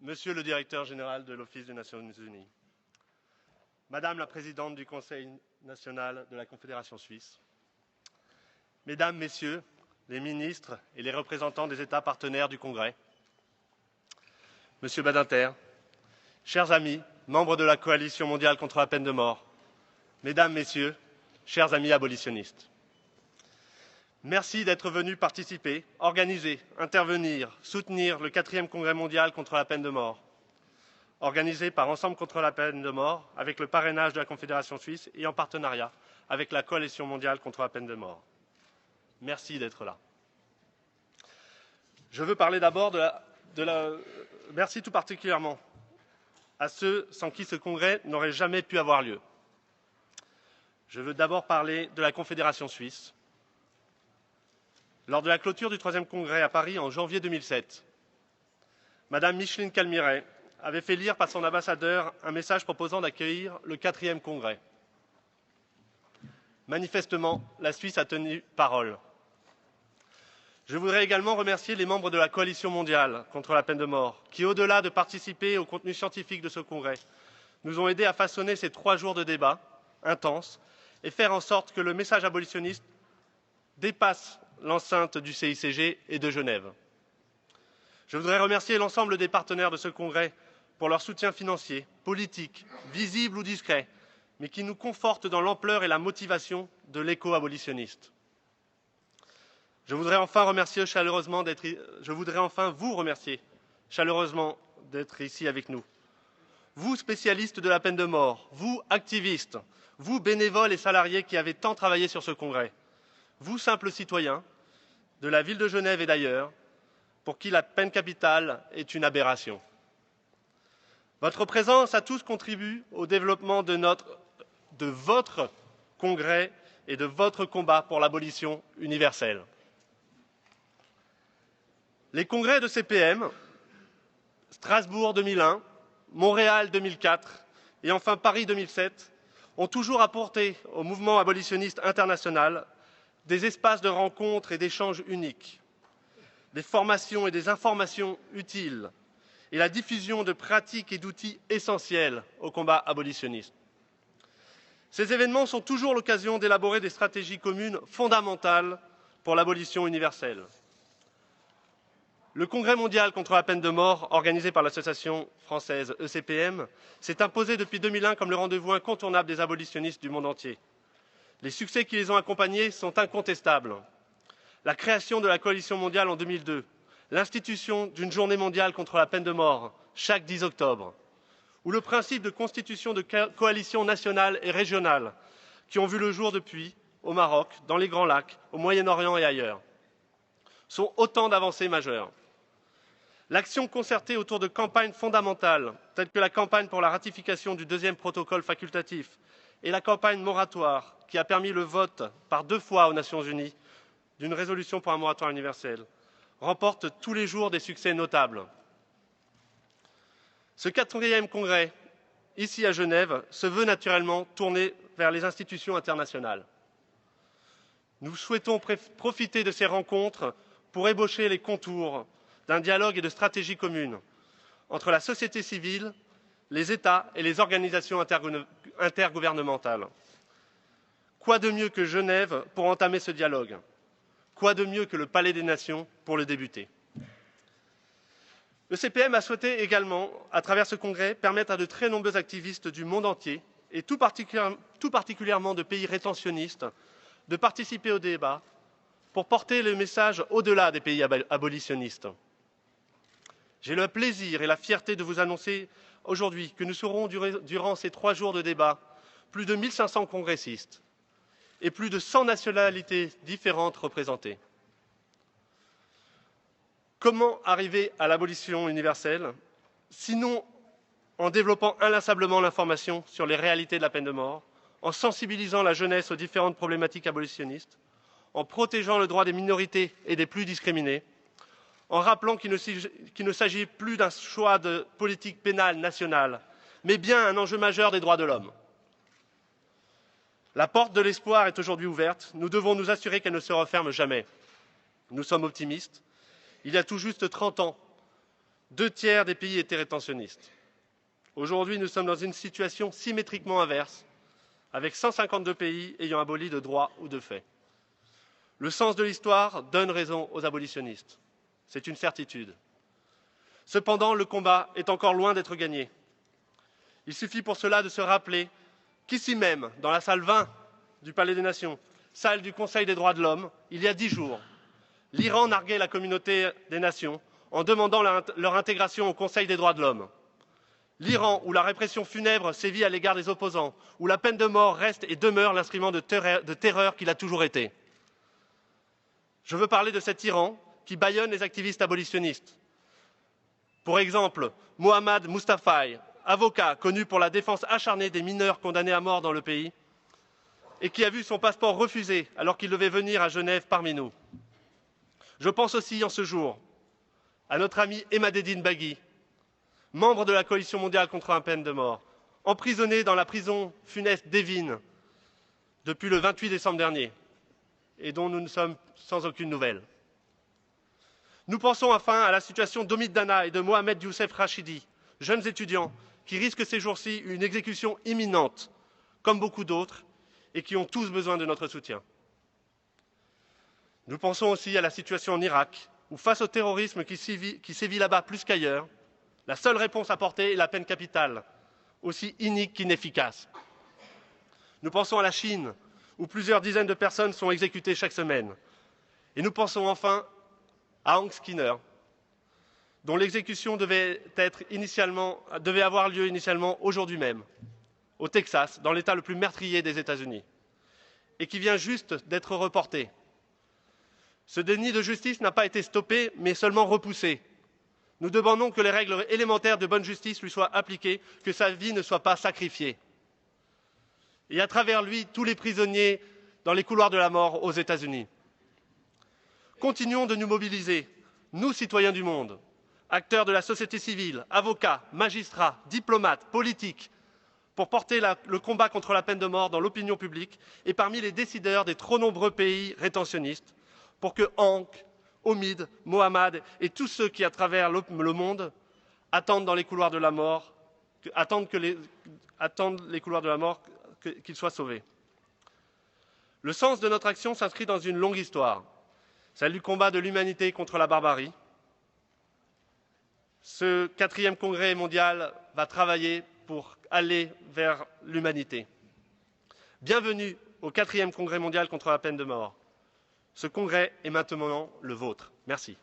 Monsieur le directeur général de l'Office des Nations Unies, Madame la présidente du Conseil national de la Confédération suisse, Mesdames, Messieurs les ministres et les représentants des États partenaires du Congrès, Monsieur Badinter, chers amis, membres de la Coalition mondiale contre la peine de mort, Mesdames, Messieurs, chers amis abolitionnistes. Merci d'être venus participer, organiser, intervenir, soutenir le 4e Congrès mondial contre la peine de mort, organisé par Ensemble contre la peine de mort, avec le parrainage de la Confédération suisse et en partenariat avec la Coalition mondiale contre la peine de mort. Merci d'être là. Je veux parler d'abord merci tout particulièrement à ceux sans qui ce congrès n'aurait jamais pu avoir lieu. Je veux d'abord parler de la Confédération suisse. Lors de la clôture du 3e congrès à Paris en janvier 2007, Madame Micheline Calmiret avait fait lire par son ambassadeur un message proposant d'accueillir le 4e congrès. Manifestement, la Suisse a tenu parole. Je voudrais également remercier les membres de la Coalition mondiale contre la peine de mort, qui, au-delà de participer au contenu scientifique de ce congrès, nous ont aidés à façonner ces 3 jours de débat intenses et faire en sorte que le message abolitionniste dépasse l'enceinte du CICG et de Genève. Je voudrais remercier l'ensemble des partenaires de ce congrès pour leur soutien financier, politique, visible ou discret, mais qui nous conforte dans l'ampleur et la motivation de l'éco-abolitionniste. Je voudrais enfin vous remercier chaleureusement d'être ici avec nous. Vous, spécialistes de la peine de mort, vous, activistes, vous, bénévoles et salariés qui avez tant travaillé sur ce congrès, vous, simples citoyens de la ville de Genève et d'ailleurs, pour qui la peine capitale est une aberration. Votre présence à tous contribue au développement de votre congrès et de votre combat pour l'abolition universelle. Les congrès de CPM, Strasbourg 2001, Montréal 2004 et enfin Paris 2007 ont toujours apporté au mouvement abolitionniste international des espaces de rencontre et d'échanges uniques, des formations et des informations utiles et la diffusion de pratiques et d'outils essentiels au combat abolitionniste. Ces événements sont toujours l'occasion d'élaborer des stratégies communes fondamentales pour l'abolition universelle. Le Congrès mondial contre la peine de mort, organisé par l'association française ECPM, s'est imposé depuis 2001 comme le rendez-vous incontournable des abolitionnistes du monde entier. Les succès qui les ont accompagnés sont incontestables. La création de la Coalition mondiale en 2002, l'institution d'une journée mondiale contre la peine de mort chaque 10 octobre, ou le principe de constitution de coalitions nationales et régionales qui ont vu le jour depuis, au Maroc, dans les Grands Lacs, au Moyen-Orient et ailleurs, sont autant d'avancées majeures. L'action concertée autour de campagnes fondamentales, telles que la campagne pour la ratification du 2e protocole facultatif et la campagne moratoire, qui a permis le vote par 2 fois aux Nations Unies d'une résolution pour un moratoire universel, remporte tous les jours des succès notables. Ce 4e congrès, ici à Genève, se veut naturellement tourné vers les institutions internationales. Nous souhaitons profiter de ces rencontres pour ébaucher les contours d'un dialogue et de stratégies communes entre la société civile, les États et les organisations intergouvernementales. Quoi de mieux que Genève pour entamer ce dialogue? Quoi de mieux que le Palais des Nations pour le débuter? Le CPM a souhaité également, à travers ce congrès, permettre à de très nombreux activistes du monde entier, et tout particulièrement de pays rétentionnistes, de participer au débat pour porter le message au-delà des pays abolitionnistes. J'ai le plaisir et la fierté de vous annoncer aujourd'hui que nous serons, durant ces 3 jours de débat, plus de 1500 congressistes et plus de 100 nationalités différentes représentées. Comment arriver à l'abolition universelle, sinon en développant inlassablement l'information sur les réalités de la peine de mort, en sensibilisant la jeunesse aux différentes problématiques abolitionnistes, en protégeant le droit des minorités et des plus discriminés, en rappelant qu'il ne s'agit plus d'un choix de politique pénale nationale, mais bien un enjeu majeur des droits de l'homme. La porte de l'espoir est aujourd'hui ouverte. Nous devons nous assurer qu'elle ne se referme jamais. Nous sommes optimistes. Il y a tout juste 30 ans, 2 tiers des pays étaient rétentionnistes. Aujourd'hui, nous sommes dans une situation symétriquement inverse, avec 152 pays ayant aboli de droit ou de fait. Le sens de l'histoire donne raison aux abolitionnistes. C'est une certitude. Cependant, le combat est encore loin d'être gagné. Il suffit pour cela de se rappeler qu'ici même, dans la salle 20 du Palais des Nations, salle du Conseil des droits de l'homme, il y a 10 jours, l'Iran narguait la communauté des nations en demandant leur intégration au Conseil des droits de l'homme. L'Iran, où la répression funèbre sévit à l'égard des opposants, où la peine de mort reste et demeure l'instrument de terreur qu'il a toujours été. Je veux parler de cet Iran qui bâillonne les activistes abolitionnistes. Pour exemple, Mohammad Mustafaï, avocat connu pour la défense acharnée des mineurs condamnés à mort dans le pays, et qui a vu son passeport refusé alors qu'il devait venir à Genève parmi nous. Je pense aussi en ce jour à notre ami Emmadeddine Bagui, membre de la coalition mondiale contre la peine de mort, emprisonné dans la prison funeste d'Evin depuis le 28 décembre dernier, et dont nous ne sommes sans aucune nouvelle. Nous pensons enfin à la situation d'Omid Dana et de Mohamed Youssef Rachidi, jeunes étudiants qui risquent ces jours-ci une exécution imminente, comme beaucoup d'autres, et qui ont tous besoin de notre soutien. Nous pensons aussi à la situation en Irak, où face au terrorisme qui sévit là-bas plus qu'ailleurs, la seule réponse apportée est la peine capitale, aussi inique qu'inefficace. Nous pensons à la Chine, où plusieurs dizaines de personnes sont exécutées chaque semaine. Et nous pensons enfin à Hank Skinner, dont l'exécution devait avoir lieu initialement aujourd'hui même, au Texas, dans l'État le plus meurtrier des États-Unis, et qui vient juste d'être reporté. Ce déni de justice n'a pas été stoppé, mais seulement repoussé. Nous demandons que les règles élémentaires de bonne justice lui soient appliquées, que sa vie ne soit pas sacrifiée. Et à travers lui, tous les prisonniers dans les couloirs de la mort aux États-Unis. Continuons de nous mobiliser, nous, citoyens du monde, acteurs de la société civile, avocats, magistrats, diplomates, politiques, pour porter le combat contre la peine de mort dans l'opinion publique et parmi les décideurs des trop nombreux pays rétentionnistes, pour que Hank, Omid, Mohammad et tous ceux qui, à travers le monde, attendent dans les couloirs de la mort, qu'ils soient sauvés. Le sens de notre action s'inscrit dans une longue histoire, celle du combat de l'humanité contre la barbarie. Ce 4e congrès mondial va travailler pour aller vers l'humanité. Bienvenue au 4e congrès mondial contre la peine de mort. Ce congrès est maintenant le vôtre. Merci.